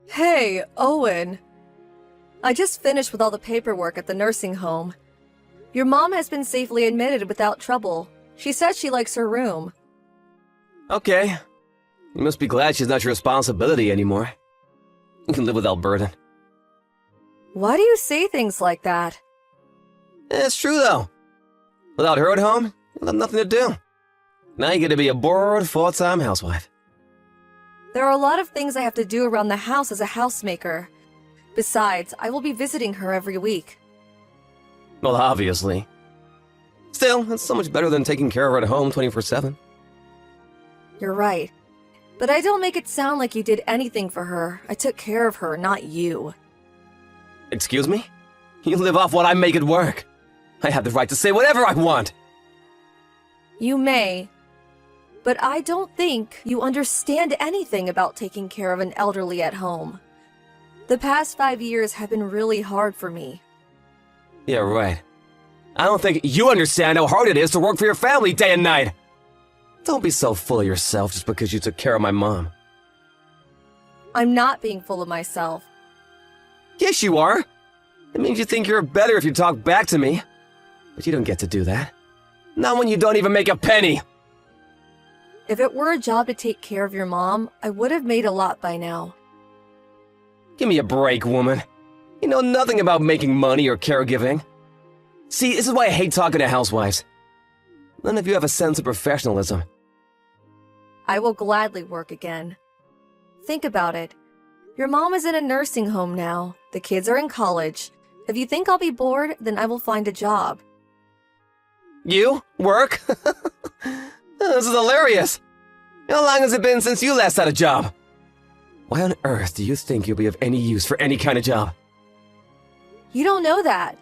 Hey, Owen. I just finished with all the paperwork at the nursing home. Your mom has been safely admitted without trouble. She said she likes her room. Okay. You must be glad she's not your responsibility anymore. You can live without burden. Why do you say things like that? It's true, though. Without her at home, you'll have nothing to do. Now you get to be a bored, full-time housewife. There are a lot of things I have to do around the house as a housemaker. Besides, I will be visiting her every week. Well, obviously. Still, it's so much better than taking care of her at home 24/7. You're right. But I don't make it sound like you did anything for her. I took care of her, not you. Excuse me? You live off what I make it work. I have the right to say whatever I want. You may. But I don't think you understand anything about taking care of an elderly at home. The past 5 years have been really hard for me. Yeah, right. I don't think you understand how hard it is to work for your family day and night. Don't be so full of yourself just because you took care of my mom. I'm not being full of myself. Yes, you are. It means you think you're better if you talk back to me. But you don't get to do that. Not when you don't even make a penny. If it were a job to take care of your mom, I would have made a lot by now. Give me a break, woman. You know nothing about making money or caregiving. See, this is why I hate talking to housewives. None of you have a sense of professionalism. I will gladly work again. Think about it. Your mom is in a nursing home now. The kids are in college. If you think I'll be bored, then I will find a job. You? Work? This is hilarious. How long has it been since you last had a job? Why on earth do you think you'll be of any use for any kind of job? You don't know that.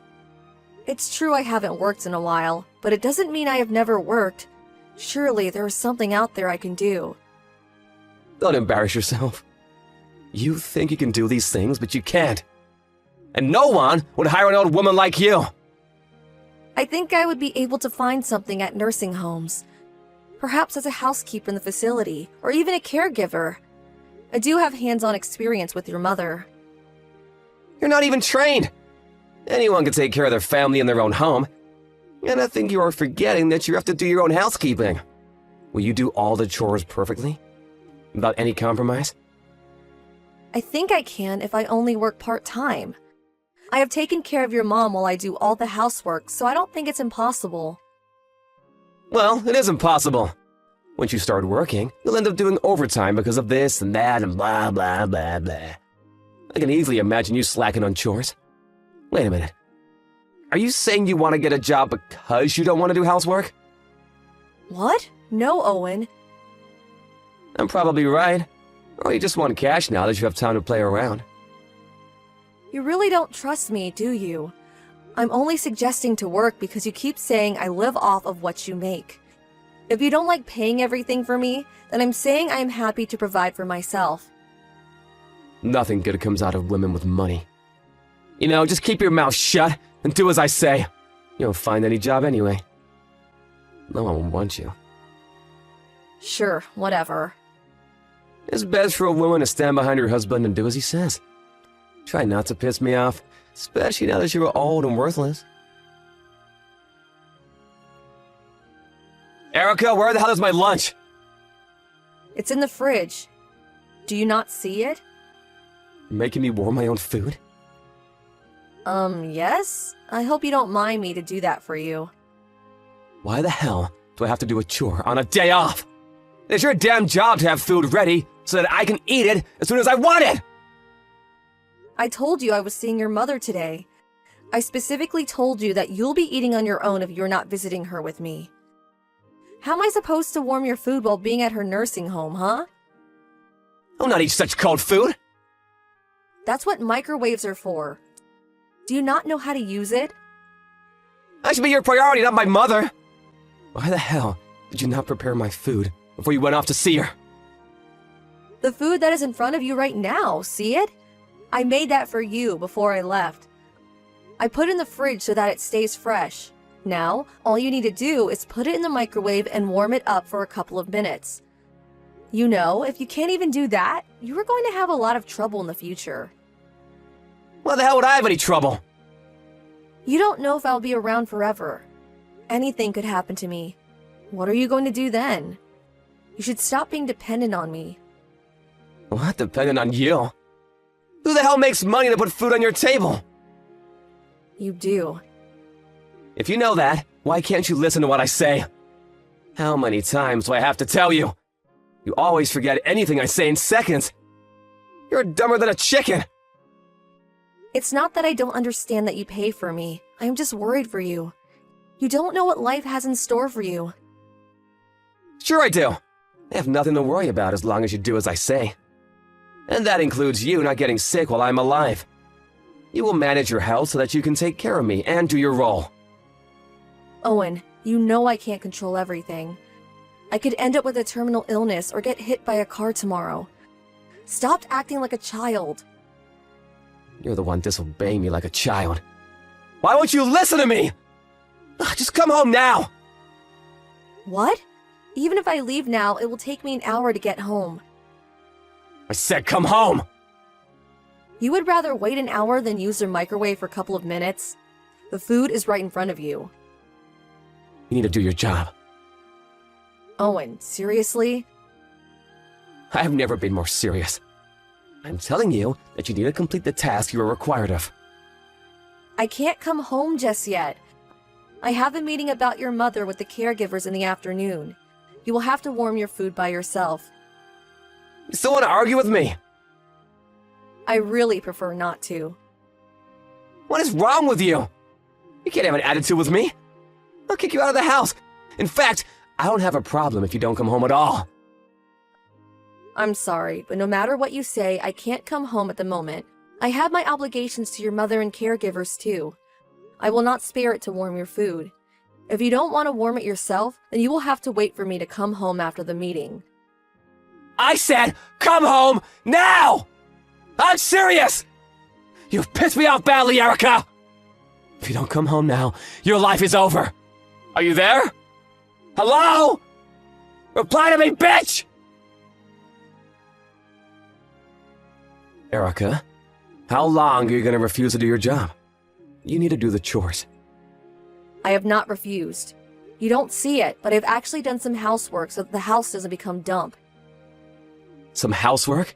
It's true I haven't worked in a while, but it doesn't mean I have never worked. Surely there is something out there I can do. Don't embarrass yourself. You think you can do these things, but you can't. And no one would hire an old woman like you. I think I would be able to find something at nursing homes. Perhaps as a housekeeper in the facility, or even a caregiver. I do have hands-on experience with your mother. You're not even trained. Anyone can take care of their family in their own home. And I think you are forgetting that you have to do your own housekeeping. Will you do all the chores perfectly? Without any compromise? I think I can if I only work part-time. I have taken care of your mom while I do all the housework, so I don't think it's impossible. Well, it is impossible. Once you start working, you'll end up doing overtime because of this and that and blah, blah, blah, blah. I can easily imagine you slacking on chores. Wait a minute. Are you saying you want to get a job because you don't want to do housework? What? No, Owen. I'm probably right. Or you just want cash now that you have time to play around. You really don't trust me, do you? I'm only suggesting to work because you keep saying I live off of what you make. If you don't like paying everything for me, then I'm saying I am happy to provide for myself. Nothing good comes out of women with money. You know, just keep your mouth shut and do as I say. You won't find any job anyway. No one will want you. Sure, whatever. It's best for a woman to stand behind her husband and do as he says. Try not to piss me off, especially now that you're old and worthless. Erica, where the hell is my lunch? It's in the fridge. Do you not see it? You're making me warm my own food? Yes? I hope you don't mind me to do that for you. Why the hell do I have to do a chore on a day off? It's your damn job to have food ready so that I can eat it as soon as I want it! I told you I was seeing your mother today. I specifically told you that you'll be eating on your own if you're not visiting her with me. How am I supposed to warm your food while being at her nursing home, huh? I'll not eat such cold food! That's what microwaves are for. Do you not know how to use it? I should be your priority, not my mother! Why the hell did you not prepare my food before you went off to see her? The food that is in front of you right now, see it? I made that for you before I left. I put it in the fridge so that it stays fresh. Now, all you need to do is put it in the microwave and warm it up for a couple of minutes. You know, if you can't even do that, you are going to have a lot of trouble in the future. Why the hell would I have any trouble? You don't know if I'll be around forever. Anything could happen to me. What are you going to do then? You should stop being dependent on me. What? Dependent on you? Who the hell makes money to put food on your table? You do. If you know that, why can't you listen to what I say? How many times do I have to tell you? You always forget anything I say in seconds. You're dumber than a chicken. It's not that I don't understand that you pay for me. I am just worried for you. You don't know what life has in store for you. Sure I do. I have nothing to worry about as long as you do as I say. And that includes you not getting sick while I'm alive. You will manage your health so that you can take care of me and do your role. Owen, you know I can't control everything. I could end up with a terminal illness or get hit by a car tomorrow. Stop acting like a child. You're the one disobeying me like a child. Why won't you listen to me? Ugh, just come home now! What? Even if I leave now, it will take me an hour to get home. I said come home! You would rather wait an hour than use their microwave for a couple of minutes? The food is right in front of you. You need to do your job. Owen, seriously? I have never been more serious. I'm telling you that you need to complete the task you are required of. I can't come home just yet. I have a meeting about your mother with the caregivers in the afternoon. You will have to warm your food by yourself. You still want to argue with me? I really prefer not to. What is wrong with you? You can't have an attitude with me. I'll kick you out of the house. In fact, I don't have a problem if you don't come home at all. I'm sorry, but no matter what you say, I can't come home at the moment. I have my obligations to your mother and caregivers too. I will not spare it to warm your food. If you don't want to warm it yourself, then you will have to wait for me to come home after the meeting. I said, come home now! I'm serious! You've pissed me off badly, Erica! If you don't come home now, your life is over. Are you there? Hello? Reply to me, bitch! Erica, how long are you going to refuse to do your job? You need to do the chores. I have not refused. You don't see it, but I've actually done some housework so that the house doesn't become dump. Some housework?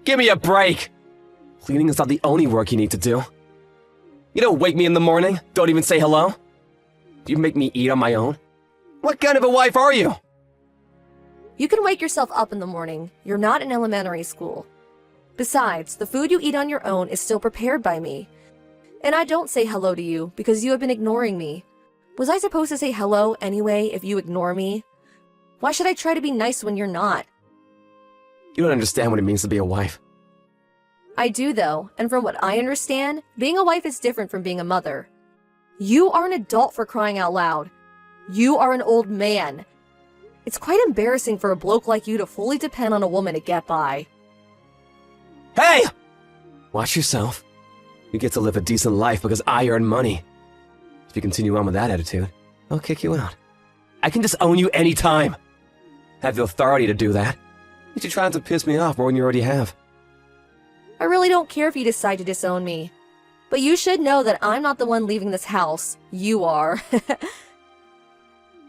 Give me a break! Cleaning is not the only work you need to do. You don't wake me in the morning, don't even say hello. Do you make me eat on my own? What kind of a wife are you? You can wake yourself up in the morning. You're not in elementary school. Besides, the food you eat on your own is still prepared by me. And I don't say hello to you because you have been ignoring me. Was I supposed to say hello anyway if you ignore me? Why should I try to be nice when you're not? You don't understand what it means to be a wife. I do though, and from what I understand, being a wife is different from being a mother. You are an adult for crying out loud. You are an old man. It's quite embarrassing for a bloke like you to fully depend on a woman to get by. Hey! Watch yourself. You get to live a decent life because I earn money. If you continue on with that attitude, I'll kick you out. I can disown you anytime. I have the authority to do that. You should try not to piss me off more than you already have. I really don't care if you decide to disown me. But you should know that I'm not the one leaving this house. You are.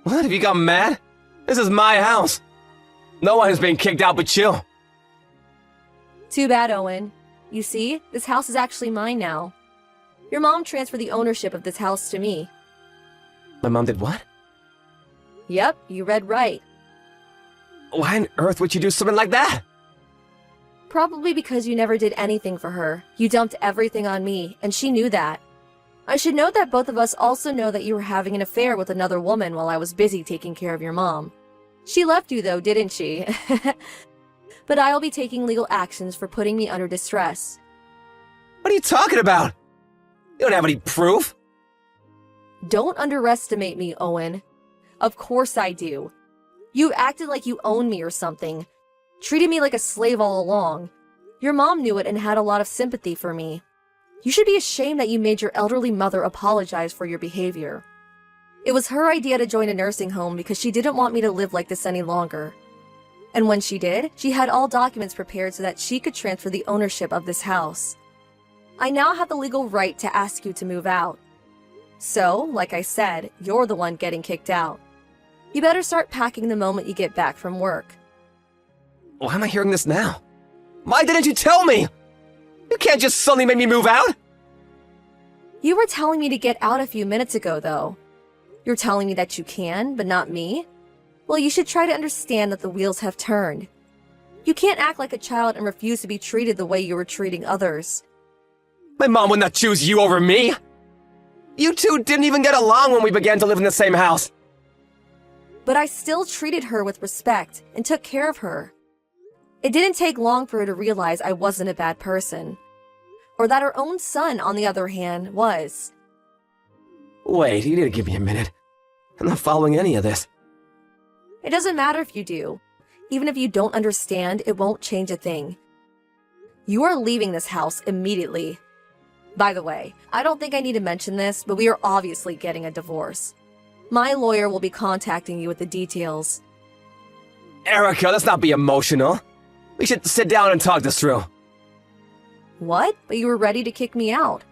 What? Have you got mad? This is my house. No one is being kicked out but you. Too bad, Owen. You see, this house is actually mine now. Your mom transferred the ownership of this house to me. My mom did what? Yep, you read right. Why on earth would you do something like that? Probably because you never did anything for her. You dumped everything on me, and she knew that. I should note that both of us also know that you were having an affair with another woman while I was busy taking care of your mom. She left you though, didn't she? But I'll be taking legal actions for putting me under distress. What are you talking about? You don't have any proof. Don't underestimate me, Owen. Of course I do. You acted like you owned me or something. Treated me like a slave all along. Your mom knew it and had a lot of sympathy for me. You should be ashamed that you made your elderly mother apologize for your behavior. It was her idea to join a nursing home because she didn't want me to live like this any longer. And when she did, she had all documents prepared so that she could transfer the ownership of this house. I now have the legal right to ask you to move out. So, like I said, you're the one getting kicked out. You better start packing the moment you get back from work. Why am I hearing this now? Why didn't you tell me? You can't just suddenly make me move out! You were telling me to get out a few minutes ago, though. You're telling me that you can, but not me? Well, you should try to understand that the wheels have turned. You can't act like a child and refuse to be treated the way you were treating others. My mom would not choose you over me! You two didn't even get along when we began to live in the same house. But I still treated her with respect and took care of her. It didn't take long for her to realize I wasn't a bad person. Or that her own son, on the other hand, was. Wait, you need to give me a minute. I'm not following any of this. It doesn't matter if you do. Even if you don't understand, it won't change a thing. You are leaving this house immediately. By the way, I don't think I need to mention this, but we are obviously getting a divorce. My lawyer will be contacting you with the details. Erica, let's not be emotional. We should sit down and talk this through. What? But you were ready to kick me out.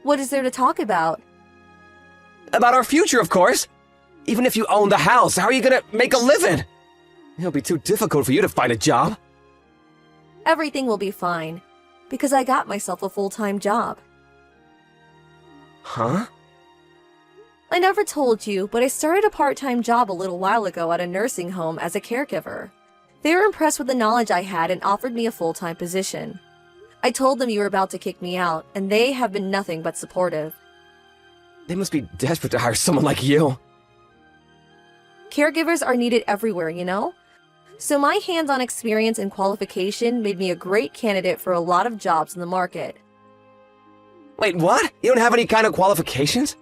What is there to talk about? About our future, of course. Even if you own the house, how are you gonna make a living? It'll be too difficult for you to find a job. Everything will be fine, because I got myself a full-time job. Huh? I never told you, but I started a part-time job a little while ago at a nursing home as a caregiver. They were impressed with the knowledge I had and offered me a full-time position. I told them you were about to kick me out, and they have been nothing but supportive. They must be desperate to hire someone like you. Caregivers are needed everywhere, you know? So my hands-on experience and qualification made me a great candidate for a lot of jobs in the market. Wait, what? You don't have any kind of qualifications?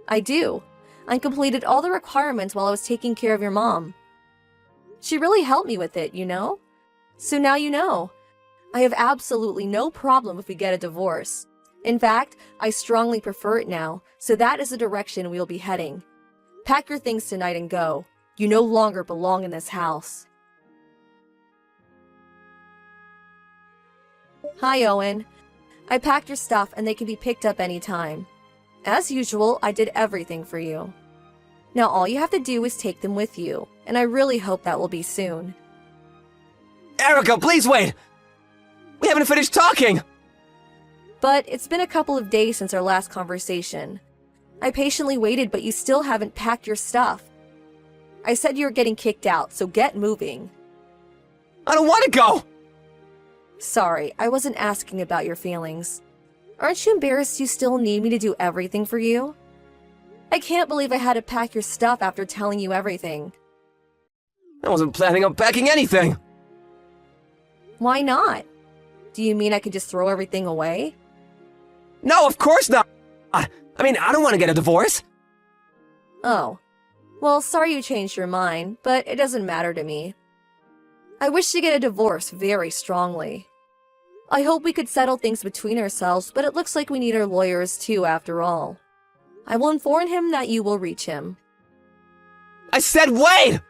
I do. I completed all the requirements while I was taking care of your mom. She really helped me with it, you know? So now you know. I have absolutely no problem if we get a divorce. In fact, I strongly prefer it now, so that is the direction we'll be heading. Pack your things tonight and go. You no longer belong in this house. Hi, Owen. I packed your stuff and they can be picked up anytime. As usual, I did everything for you. Now all you have to do is take them with you, and I really hope that will be soon. Erica, please wait! We haven't finished talking! But it's been a couple of days since our last conversation. I patiently waited, but you still haven't packed your stuff. I said you were getting kicked out, so get moving. I don't want to go! Sorry, I wasn't asking about your feelings. Aren't you embarrassed you still need me to do everything for you? I can't believe I had to pack your stuff after telling you everything. I wasn't planning on packing anything! Why not? Do you mean I could just throw everything away? No, of course not! I don't want to get a divorce! Oh. Well, sorry you changed your mind, but it doesn't matter to me. I wish to get a divorce very strongly. I hope we could settle things between ourselves, but it looks like we need our lawyers too, after all. I will inform him that you will reach him. I said wait!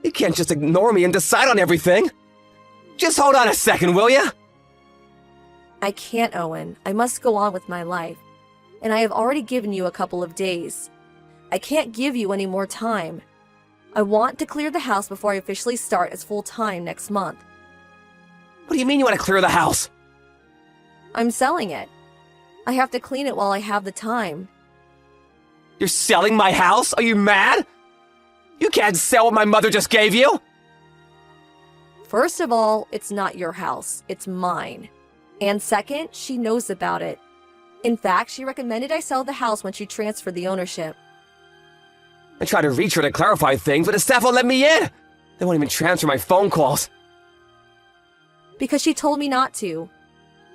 You can't just ignore me and decide on everything! Just hold on a second, will ya? I can't, Owen. I must go on with my life. And I have already given you a couple of days. I can't give you any more time. I want to clear the house before I officially start as full-time next month. What do you mean you want to clear the house? I'm selling it. I have to clean it while I have the time. You're selling my house? Are you mad? You can't sell what my mother just gave you! First of all, it's not your house, it's mine. And second, she knows about it. In fact, she recommended I sell the house when she transferred the ownership. I tried to reach her to clarify things, but the staff won't let me in! They won't even transfer my phone calls. Because she told me not to.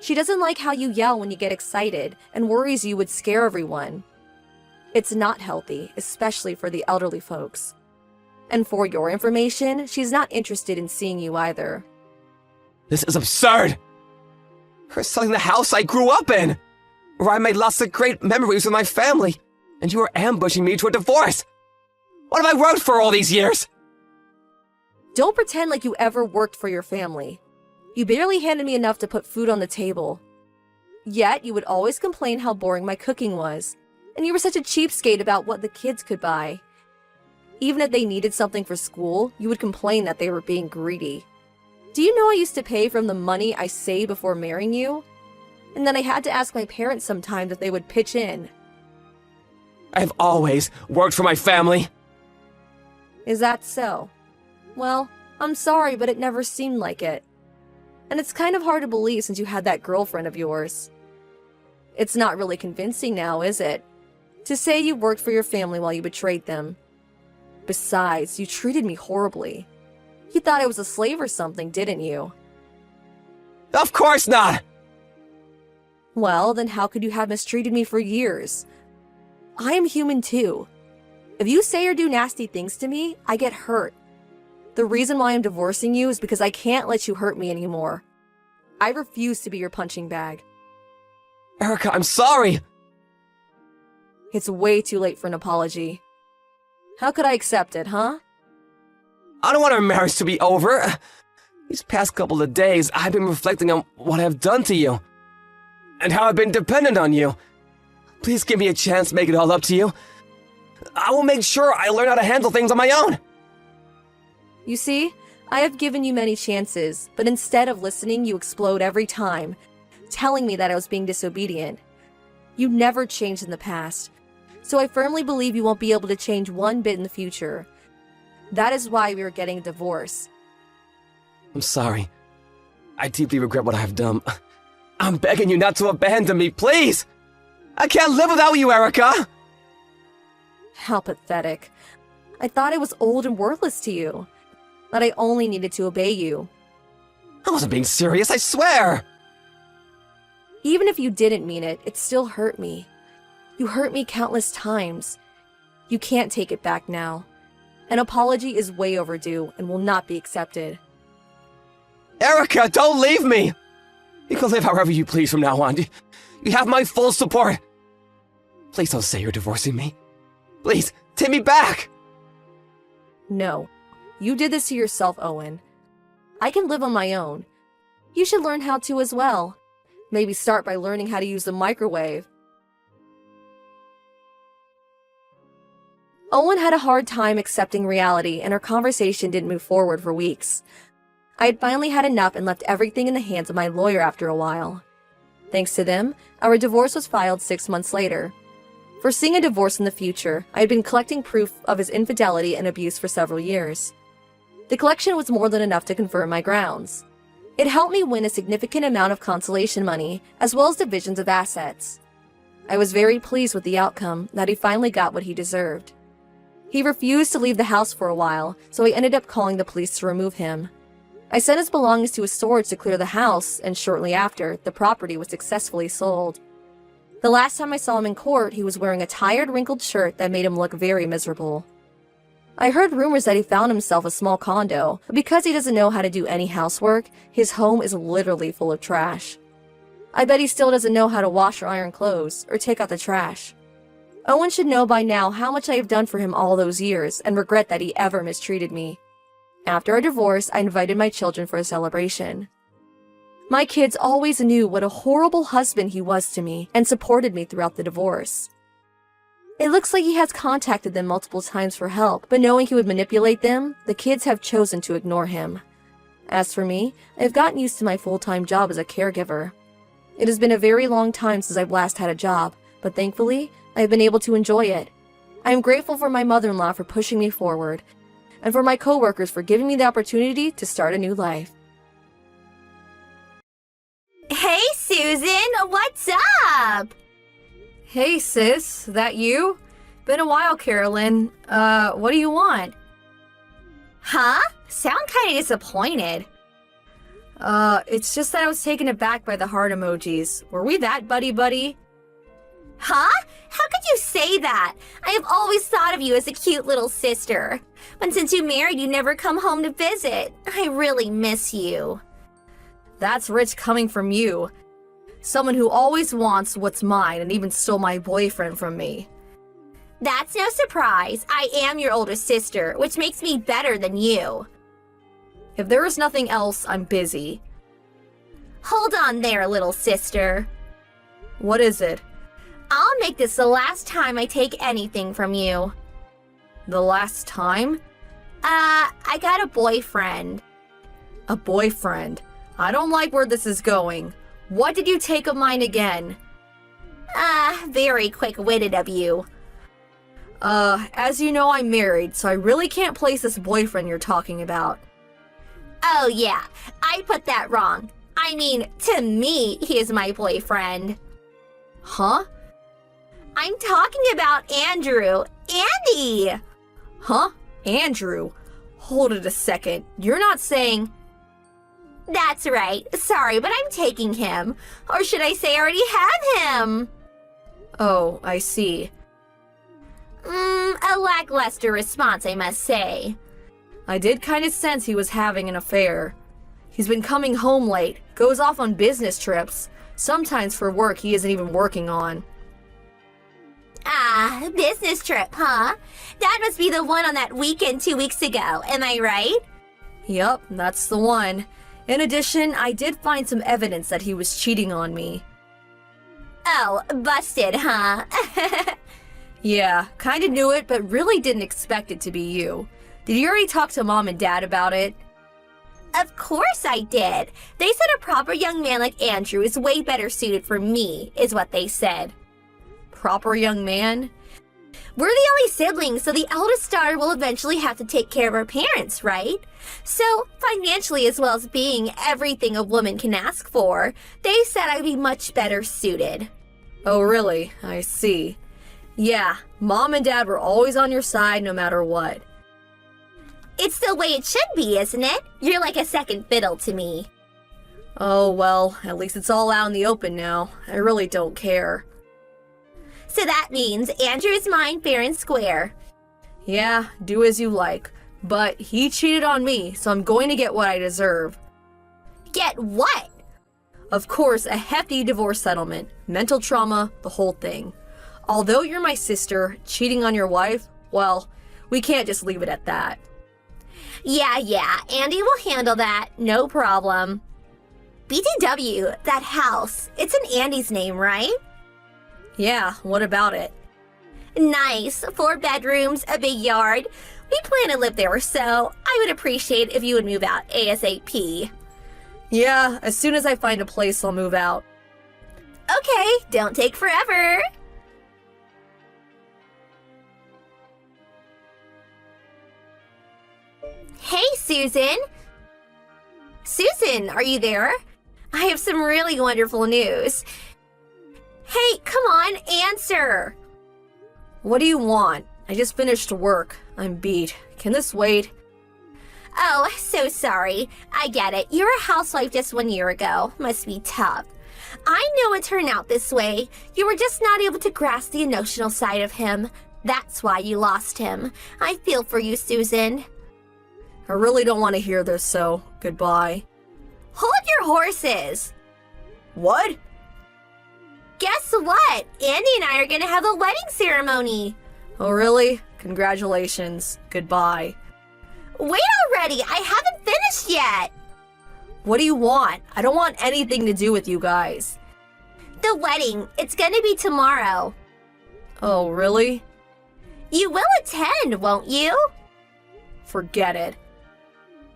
She doesn't like how you yell when you get excited and worries you would scare everyone. It's not healthy, especially for the elderly folks. And for your information, she's not interested in seeing you either. This is absurd! You're selling the house I grew up in! Where I made lots of great memories with my family, and you are ambushing me to a divorce! What have I worked for all these years? Don't pretend like you ever worked for your family. You barely handed me enough to put food on the table. Yet, you would always complain how boring my cooking was, and you were such a cheapskate about what the kids could buy. Even if they needed something for school, you would complain that they were being greedy. Do you know I used to pay from the money I saved before marrying you? And then I had to ask my parents sometimes if they would pitch in. I've always worked for my family. Is that so? Well, I'm sorry, but it never seemed like it. And it's kind of hard to believe since you had that girlfriend of yours. It's not really convincing now, is it? To say you worked for your family while you betrayed them. Besides, you treated me horribly. You thought I was a slave or something, didn't you? Of course not! Well, then how could you have mistreated me for years? I am human too. If you say or do nasty things to me, I get hurt. The reason why I'm divorcing you is because I can't let you hurt me anymore. I refuse to be your punching bag. Erica, I'm sorry! It's way too late for an apology. How could I accept it, huh? I don't want our marriage to be over. These past couple of days, I've been reflecting on what I've done to you. And how I've been dependent on you. Please give me a chance to make it all up to you. I will make sure I learn how to handle things on my own. You see, I have given you many chances, but instead of listening, you explode every time, telling me that I was being disobedient. You never changed in the past, so I firmly believe you won't be able to change one bit in the future. That is why we are getting a divorce. I'm sorry. I deeply regret what I have done. I'm begging you not to abandon me, please! I can't live without you, Erica! How pathetic. I thought I was old and worthless to you. That I only needed to obey you. I wasn't being serious, I swear! Even if you didn't mean it, it still hurt me. You hurt me countless times. You can't take it back now. An apology is way overdue and will not be accepted. Erica, don't leave me! You can live however you please from now on. You have my full support. Please don't say you're divorcing me. Please, take me back! No. You did this to yourself, Owen. I can live on my own. You should learn how to as well. Maybe start by learning how to use the microwave. Owen had a hard time accepting reality, and our conversation didn't move forward for weeks. I had finally had enough and left everything in the hands of my lawyer after a while. Thanks to them, our divorce was filed 6 months later. Foreseeing a divorce in the future, I had been collecting proof of his infidelity and abuse for several years. The collection was more than enough to confirm my grounds. It helped me win a significant amount of consolation money, as well as divisions of assets. I was very pleased with the outcome, that he finally got what he deserved. He refused to leave the house for a while, so I ended up calling the police to remove him. I sent his belongings to a storage to clear the house, and shortly after, the property was successfully sold. The last time I saw him in court, he was wearing a tired, wrinkled shirt that made him look very miserable. I heard rumors that he found himself a small condo, but because he doesn't know how to do any housework, his home is literally full of trash. I bet he still doesn't know how to wash or iron clothes, or take out the trash. Owen should know by now how much I have done for him all those years, and regret that he ever mistreated me. After our divorce, I invited my children for a celebration. My kids always knew what a horrible husband he was to me, and supported me throughout the divorce. It looks like he has contacted them multiple times for help, but knowing he would manipulate them, the kids have chosen to ignore him. As for me, I have gotten used to my full-time job as a caregiver. It has been a very long time since I've last had a job, but thankfully, I have been able to enjoy it. I am grateful for my mother-in-law for pushing me forward, and for my coworkers for giving me the opportunity to start a new life. Hey, Susan, what's up? Hey sis, that you? Been a while, Carolyn. What do you want? Huh? Sound kinda disappointed. It's just that I was taken aback by the heart emojis. Were we that buddy-buddy? Huh? How could you say that? I have always thought of you as a cute little sister. But since you married, you never come home to visit. I really miss you. That's rich coming from you. Someone who always wants what's mine and even stole my boyfriend from me. That's no surprise. I am your older sister, which makes me better than you. If there is nothing else, I'm busy. Hold on there, little sister. What is it? I'll make this the last time I take anything from you. The last time? I got a boyfriend. A boyfriend. I don't like where this is going. What did you take of mine again? Very quick-witted of you. As you know, I'm married, so I really can't place this boyfriend you're talking about. Oh yeah, I put that wrong. I mean, to me, he is my boyfriend. Huh? I'm talking about Andrew. Andy! Huh? Andrew? Hold it a second. You're not saying... That's right. Sorry, but I'm taking him. Or should I say I already have him? Oh, I see. A lackluster response, I must say. I did kind of sense he was having an affair. He's been coming home late, goes off on business trips, sometimes for work he isn't even working on. Business trip, huh? That must be the one on that weekend 2 weeks ago, am I right? Yup, that's the one. In addition, I did find some evidence that he was cheating on me. Oh, busted, huh? Yeah, kinda knew it, but really didn't expect it to be you. Did you already talk to Mom and Dad about it? Of course I did. They said a proper young man like Andrew is way better suited for me, is what they said. Proper young man? We're the only siblings, so the eldest daughter will eventually have to take care of her parents, right? So, financially as well as being everything a woman can ask for, they said I'd be much better suited. Oh really? I see. Yeah, Mom and Dad were always on your side no matter what. It's the way it should be, isn't it? You're like a second fiddle to me. Oh well, at least it's all out in the open now. I really don't care. So that means Andrew is mine fair and square. Yeah, do as you like. But he cheated on me, so I'm going to get what I deserve. Get what? Of course, a hefty divorce settlement, mental trauma, the whole thing. Although you're my sister, cheating on your wife, well, we can't just leave it at that. Yeah, Andy will handle that, no problem. BTW, that house, it's in Andy's name, right? Yeah, what about it? Nice, 4 bedrooms, a big yard. We plan to live there, so I would appreciate if you would move out ASAP. Yeah, as soon as I find a place, I'll move out. Okay, don't take forever. Hey, Susan. Susan, are you there? I have some really wonderful news. Hey, come on, answer. What do you want? I just finished work. I'm beat. Can this wait? Oh, so sorry. I get it. You were a housewife just 1 year ago. Must be tough. I know it turned out this way. You were just not able to grasp the emotional side of him. That's why you lost him. I feel for you, Susan. I really don't want to hear this, so goodbye. Hold your horses. What? Guess what? Andy and I are gonna have a wedding ceremony. Oh, really? Congratulations. Goodbye. Wait already, I haven't finished yet. What do you want? I don't want anything to do with you guys. The wedding, it's gonna be tomorrow. Oh, really? You will attend, won't you? Forget it.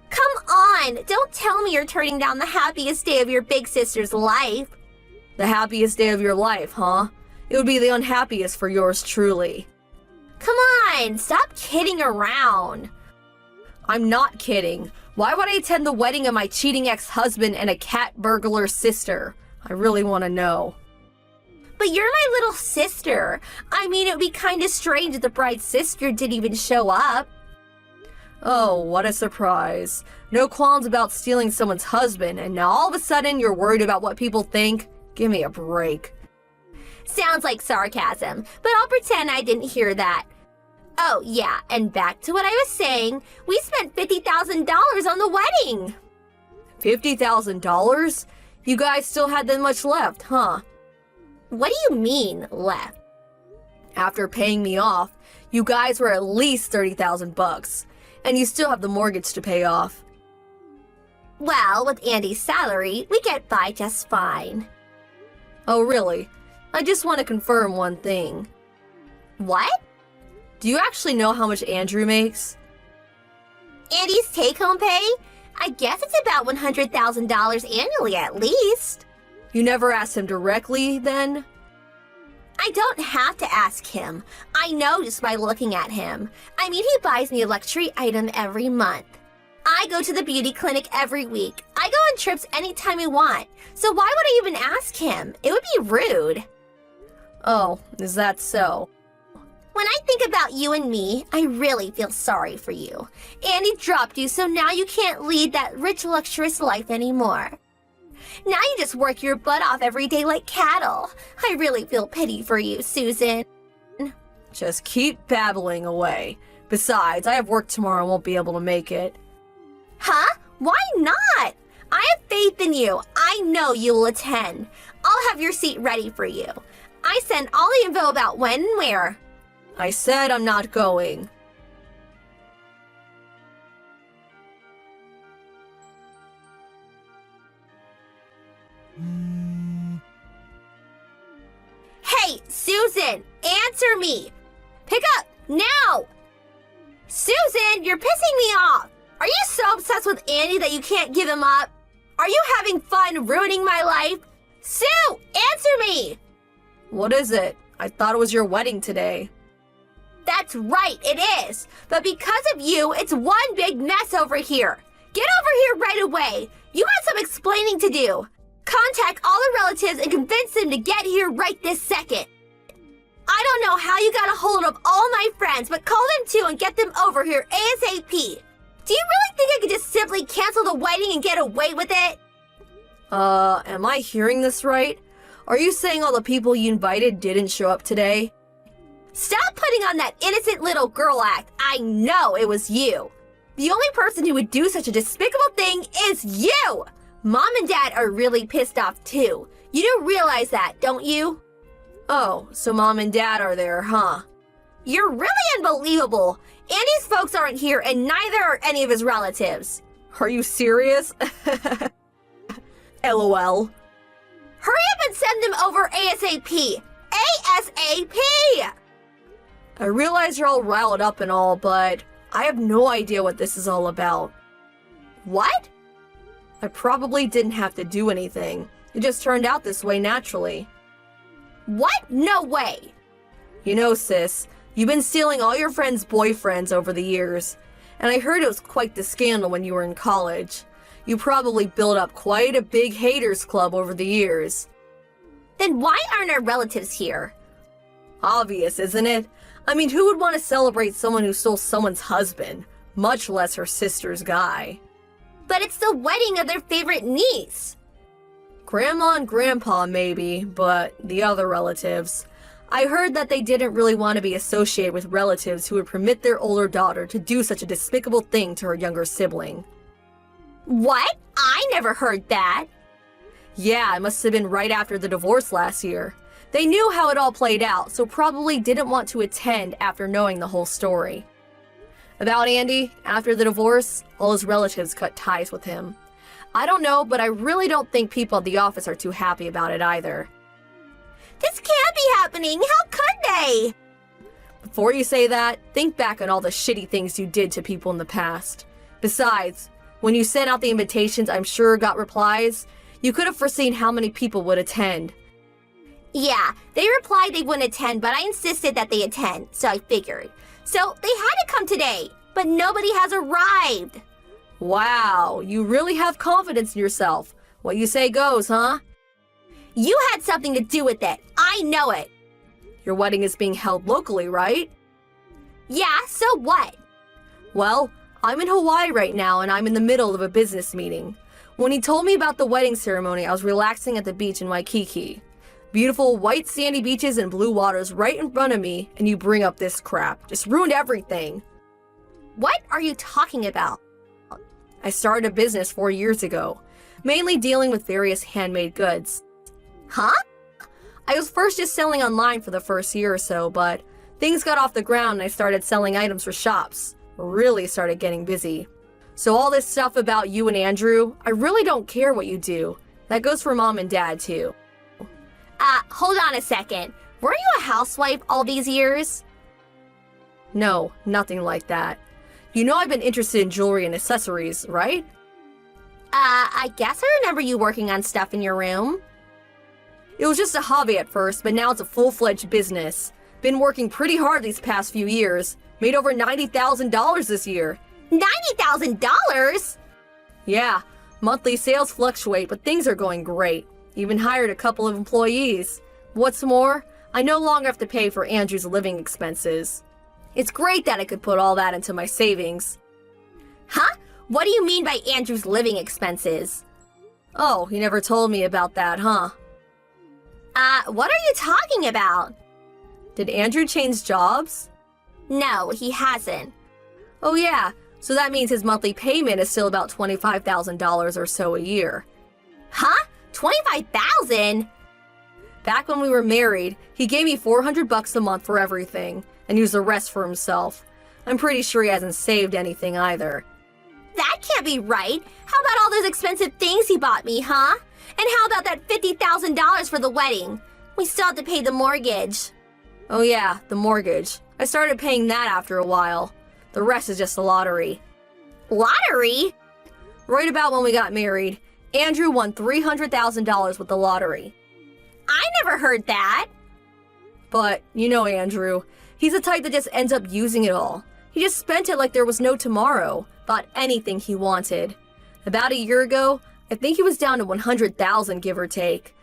Come on, don't tell me you're turning down the happiest day of your big sister's life. The happiest day of your life, huh? It would be the unhappiest for yours truly. Come on, stop kidding around. I'm not kidding. Why would I attend the wedding of my cheating ex-husband and a cat burglar sister? I really want to know. But you're my little sister. I mean, it would be kind of strange if the bride's sister didn't even show up. Oh, what a surprise. No qualms about stealing someone's husband, and now all of a sudden you're worried about what people think? Give me a break. Sounds like sarcasm, but I'll pretend I didn't hear that. Oh, yeah, and back to what I was saying, we spent $50,000 on the wedding. $50,000? You guys still had that much left, huh? What do you mean, left? After paying me off, you guys were at least $30,000 bucks, and you still have the mortgage to pay off. Well, with Andy's salary, we get by just fine. Oh, really? I just want to confirm one thing. What? Do you actually know how much Andrew makes? Andy's take-home pay? I guess it's about $100,000 annually at least. You never asked him directly, then? I don't have to ask him. I know just by looking at him. I mean, he buys me a luxury item every month. I go to the beauty clinic every week. I go on trips anytime I want. So why would I even ask him? It would be rude. Oh, is that so? When I think about you and me, I really feel sorry for you. Andy dropped you, so now you can't lead that rich, luxurious life anymore. Now you just work your butt off every day like cattle. I really feel pity for you, Susan. Just keep babbling away. Besides, I have work tomorrow and won't be able to make it. Huh? Why not? I have faith in you. I know you will attend. I'll have your seat ready for you. I send all the info about when and where. I said I'm not going. Hey, Susan, answer me. Pick up, now. Susan, you're pissing me off. Are you so obsessed with Andy that you can't give him up? Are you having fun ruining my life? Sue, answer me. What is it? I thought it was your wedding today. That's right, it is. But because of you, it's one big mess over here. Get over here right away. You got some explaining to do. Contact all the relatives and convince them to get here right this second. I don't know how you got a hold of all my friends, but call them too and get them over here ASAP. Do you really think I could just simply cancel the wedding and get away with it? Am I hearing this right? Are you saying all the people you invited didn't show up today? Stop putting on that innocent little girl act. I know it was you. The only person who would do such a despicable thing is you. Mom and Dad are really pissed off too. You do realize that, don't you? Oh, so Mom and Dad are there, huh? You're really unbelievable. Andy's folks aren't here and neither are any of his relatives. Are you serious? LOL. Hurry up and send them over ASAP. ASAP! I realize you're all riled up and all, but I have no idea what this is all about. What? I probably didn't have to do anything. It just turned out this way naturally. What? No way. You know, sis, you've been stealing all your friends' boyfriends over the years. And I heard it was quite the scandal when you were in college. You probably built up quite a big haters club over the years. Then why aren't our relatives here? Obvious, isn't it? I mean, who would want to celebrate someone who stole someone's husband, much less her sister's guy? But it's the wedding of their favorite niece. Grandma and Grandpa, maybe, but the other relatives. I heard that they didn't really want to be associated with relatives who would permit their older daughter to do such a despicable thing to her younger sibling. What? I never heard that. Yeah, it must have been right after the divorce last year. They knew how it all played out, so probably didn't want to attend after knowing the whole story. About Andy, after the divorce, all his relatives cut ties with him. I don't know, but I really don't think people at the office are too happy about it either. This can't be happening. How could they? Before you say that, think back on all the shitty things you did to people in the past. Besides, when you sent out the invitations I'm sure got replies, you could have foreseen how many people would attend. Yeah, they replied they wouldn't attend, but I insisted that they attend, so I figured. So they had to come today, but nobody has arrived. Wow, you really have confidence in yourself. What you say goes, huh? You had something to do with it. I know it. Your wedding is being held locally, right? Yeah, so what? Well, I'm in Hawaii right now and I'm in the middle of a business meeting. When he told me about the wedding ceremony, I was relaxing at the beach in Waikiki. Beautiful white sandy beaches and blue waters right in front of me, and you bring up this crap. Just ruined everything. What are you talking about? I started a business 4 years ago, mainly dealing with various handmade goods. Huh? I was first just selling online for the first year or so, but things got off the ground and I started selling items for shops. Really started getting busy. So all this stuff about you and Andrew, I really don't care what you do. That goes for Mom and Dad, too. Hold on a second. Were you a housewife all these years? No, nothing like that. You know I've been interested in jewelry and accessories, right? I guess I remember you working on stuff in your room. It was just a hobby at first, but now it's a full-fledged business. Been working pretty hard these past few years. Made over $90,000 this year. $90,000? Yeah, monthly sales fluctuate, but things are going great. Even hired a couple of employees. What's more, I no longer have to pay for Andrew's living expenses. It's great that I could put all that into my savings. Huh? What do you mean by Andrew's living expenses? Oh, you never told me about that, huh? What are you talking about? Did Andrew change jobs? No, he hasn't. Oh yeah, so that means his monthly payment is still about $25,000 or so a year. Huh? 25,000? Back when we were married, he gave me $400 a month for everything, and used the rest for himself. I'm pretty sure he hasn't saved anything either. That can't be right. How about all those expensive things he bought me, huh? And how about that $50,000 for the wedding? We still have to pay the mortgage. Oh yeah, the mortgage. I started paying that after a while. The rest is just the lottery. Lottery? Right about when we got married, Andrew won $300,000 with the lottery. I never heard that. But, you know Andrew, he's the type that just ends up using it all. He just spent it like there was no tomorrow, bought anything he wanted. About a year ago, I think he was down to $100,000 give or take.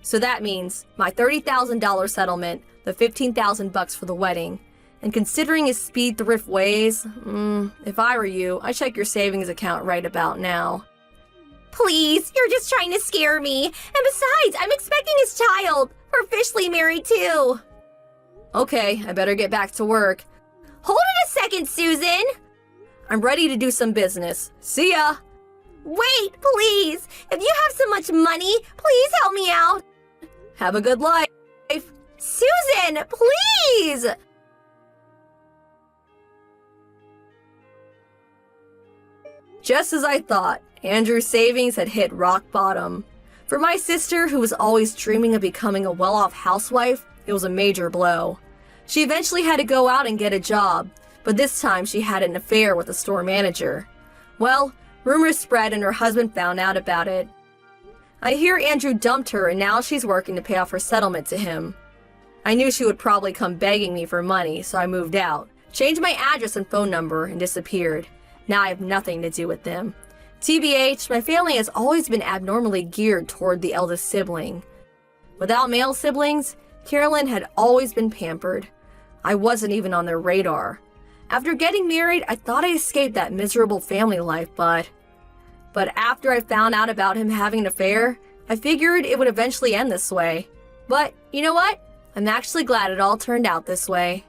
So that means my $30,000 settlement, the $15,000 for the wedding. And considering his speed thrift ways, if I were you, I'd check your savings account right about now. Please, you're just trying to scare me. And besides, I'm expecting his child. We're officially married too. Okay, I better get back to work. Hold it a second, Susan. I'm ready to do some business. See ya! Wait, please. If you have so much money, please help me out. Have a good life. Susan, please! Just as I thought, Andrew's savings had hit rock bottom. For my sister, who was always dreaming of becoming a well-off housewife, it was a major blow. She eventually had to go out and get a job, but this time she had an affair with the store manager. Well, rumors spread and her husband found out about it. I hear Andrew dumped her and now she's working to pay off her settlement to him. I knew she would probably come begging me for money, so I moved out, changed my address and phone number, and disappeared. Now I have nothing to do with them. TBH, my family has always been abnormally geared toward the eldest sibling. Without male siblings, Carolyn had always been pampered. I wasn't even on their radar. After getting married, I thought I escaped that miserable family life, but after I found out about him having an affair, I figured it would eventually end this way. But you know what? I'm actually glad it all turned out this way.